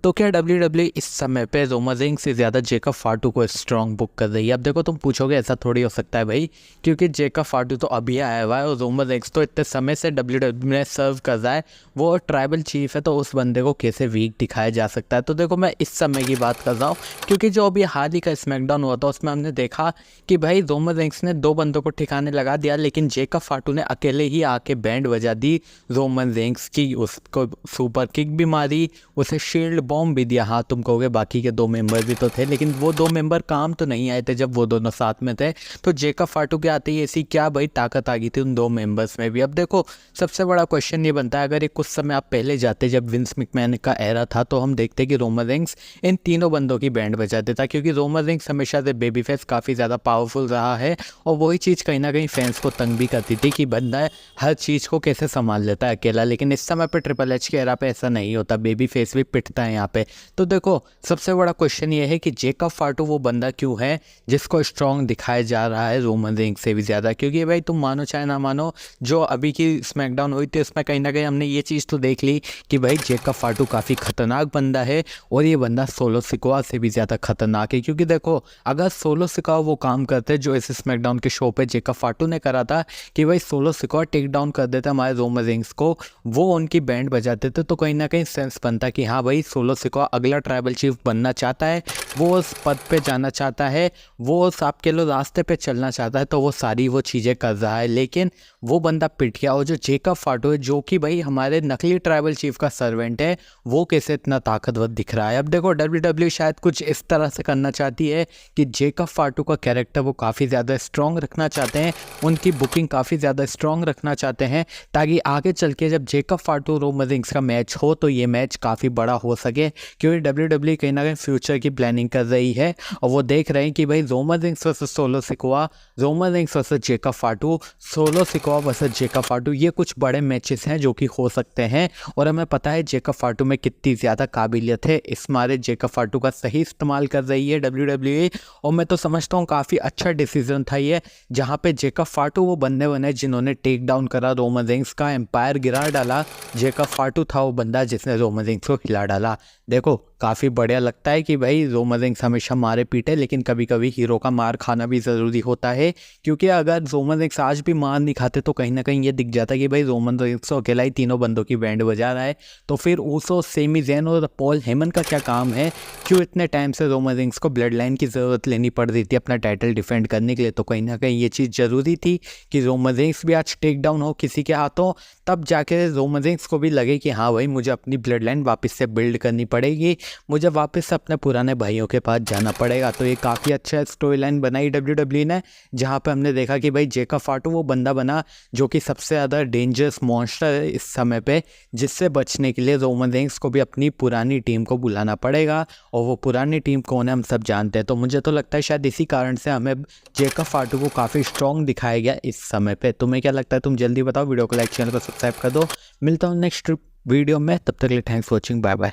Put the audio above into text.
तो क्या WWE इस समय पे रोमन रेंस से ज़्यादा जेकब फाटू को स्ट्रॉन्ग बुक कर रही है? अब देखो, तुम पूछोगे ऐसा थोड़ी हो सकता है भाई, क्योंकि जेकब फाटू तो अभी आया हुआ है और रोमन रेंस तो इतने समय से WWE में सर्व कर रहा है। वो ट्राइबल चीफ है, तो उस बंदे को कैसे वीक दिखाया जा सकता है? तो देखो, मैं इस समय की बात कर रहा हूँ, क्योंकि जो अभी हाल ही का स्मैकडाउन हुआ था उसमें हमने देखा कि भाई रोमन रेंस ने 2 बंदों को ठिकाने लगा दिया, लेकिन जेकब फाटू ने अकेले ही आके बैंड बजा दी रोमन रेंस की। उसको सुपर किक भी मारी, उसे शील्ड बॉम्ब भी दिया। हाँ, तुम कहोगे बाकी के 2 मेंबर भी तो थे, लेकिन वो 2 मेंबर काम तो नहीं आए थे जब वो दोनों साथ में थे। तो जेकब फाटू के आते ही ऐसी क्या भाई ताकत आ गई थी उन 2 मेंबर्स में भी? अब देखो, सबसे बड़ा क्वेश्चन ये बनता है, अगर एक कुछ समय आप पहले जाते जब विंस मैकमैन का एरा था, तो हम देखते कि रोमन रेंस इन तीनों बंदों की बैंड बजा देता, क्योंकि रोमन रेंस हमेशा से बेबी फेस काफ़ी ज़्यादा पावरफुल रहा है। और वही चीज़ कहीं ना कहीं फैंस को तंग भी करती थी कि बंदा हर चीज़ को कैसे संभाल लेता है अकेला। लेकिन इस समय पे ट्रिपल एच के एरा पे ऐसा नहीं होता, बेबी फेस भी पिटता है यहाँ पे। तो देखो, सबसे बड़ा क्वेश्चन ये है कि जेकब फाटू वो बंदा क्यों है जिसको स्ट्रॉन्ग दिखाया जा रहा है रोमन रेंस से भी ज़्यादा? क्योंकि भाई तुम मानो चाहे ना मानो, जो अभी की स्मैकडाउन हुई थी उसमें कहीं ना कहीं हमने ये चीज़ तो देख ली कि भाई जेकब फाटू काफ़ी खतरनाक बंदा है, और ये बंदा सोलो सिकोआ से भी ज़्यादा खतरनाक है। क्योंकि देखो, अगर सोलो सिकोआ वो काम करते जो इस स्मैकडाउन के शो पे जेकब फाटू ने करा था कि भाई सोलो सिकोआ टेक डाउन कर देता हमारे रोमन रेंस को, वो उनकी बैंड बजाते थे, तो कहीं ना कहीं सेंस बनता कि हाँ भाई, सोलो सिकोआ अगला ट्राइबल चीफ बनना चाहता है, वो उस पद पे जाना चाहता है, वो उस आपके लो रास्ते पे चलना चाहता है, तो वो सारी वो चीज़ें कर रहा है। लेकिन वो बंदा पिट गया। और जो जेकब फाटू है, जो कि भाई हमारे नकली ट्राइबल चीफ का सर्वेंट है, वो कैसे इतना ताकतवर दिख रहा है? अब देखो, WWE शायद कुछ इस तरह से करना चाहती है कि जेकब फाटू का कैरेक्टर वो काफ़ी ज़्यादा स्ट्रॉन्ग रखना चाहते हैं, उनकी बुकिंग काफ़ी ज़्यादा स्ट्रॉन्ग रखना चाहते हैं, ताकि आगे चल के जब जेकब फाटू रोमन रेंस का मैच हो तो ये मैच काफ़ी बड़ा हो सके। क्योंकि WWE कहीं ना कहीं फ्यूचर की प्लानिंग कर रही है, और वो देख रहे हैं कि भाई Roman Reigns versus solo Sikoa, Roman Reigns versus Jacob फाटू, solo Sikoa versus Jacob फाटू, ये कुछ बड़े मैचेस हैं जो कि हो सकते हैं। और हमें पता है जेकब फाटू में कितनी ज़्यादा काबिलियत है, इस मारे जेकब फाटू का सही इस्तेमाल कर रही है WWE। और मैं तो समझता हूँ काफ़ी अच्छा डिसीजन था ये, जहाँ पे जेकब फाटू वो बंदे बने जिन्होंने टेक डाउन करा रोमन रेंस का, एम्पायर गिरा डाला। जेकब फाटू था वो बंदा जिसने रोमन रेंस को हिला डाला। देखो, काफ़ी बढ़िया लगता है कि भाई रोमन रेंस हमेशा मारे पीटे, लेकिन कभी कभी हीरो का मार खाना भी ज़रूरी होता है। क्योंकि अगर रोमन रेंस आज भी मार नहीं खाते तो कहीं ना कहीं ये दिख जाता है कि भाई रोमन रेंस तो अकेला ही तीनों बंदों की बैंड बजा रहा है, तो फिर ऊसो, सेमी ज़ैन और पॉल हेमन का क्या काम है? क्यों इतने टाइम से रोमन रेंस को ब्लड लाइन की ज़रूरत लेनी पड़ रही थी अपना टाइटल डिफेंड करने के लिए? तो कहीं ना कहीं ये चीज़ ज़रूरी थी कि रोमन रेंस भी आज टेक डाउन हो किसी के हाथों, तब जाके रोमन रेंस को भी लगे कि हाँ भाई, मुझे अपनी ब्लड लाइन वापस से बिल्ड करनी पड़ेगी, मुझे वापस से अपने पुराने भाइयों के पास जाना पड़ेगा। तो ये काफ़ी अच्छा स्टोरी लाइन बनाई WWE ने, जहाँ पे हमने देखा कि भाई जेकब फाटू वो बंदा बना जो कि सबसे ज़्यादा डेंजरस मॉन्स्टर है इस समय पे, जिससे बचने के लिए रोमन रेंस को भी अपनी पुरानी टीम को बुलाना पड़ेगा। और वो पुरानी टीम कौन है हम सब जानते हैं। तो मुझे तो लगता है शायद इसी कारण से हमें जेकब फाटू को काफ़ी स्ट्रॉन्ग दिखाया गया इस समय पे। तुम्हें क्या लगता है? तुम जल्दी बताओ, वीडियो को लाइक, चैनल को सब्सक्राइब कर दो। मिलता हूँ नेक्स्ट वीडियो में, तब तक के लिए thanks for watching, bye bye.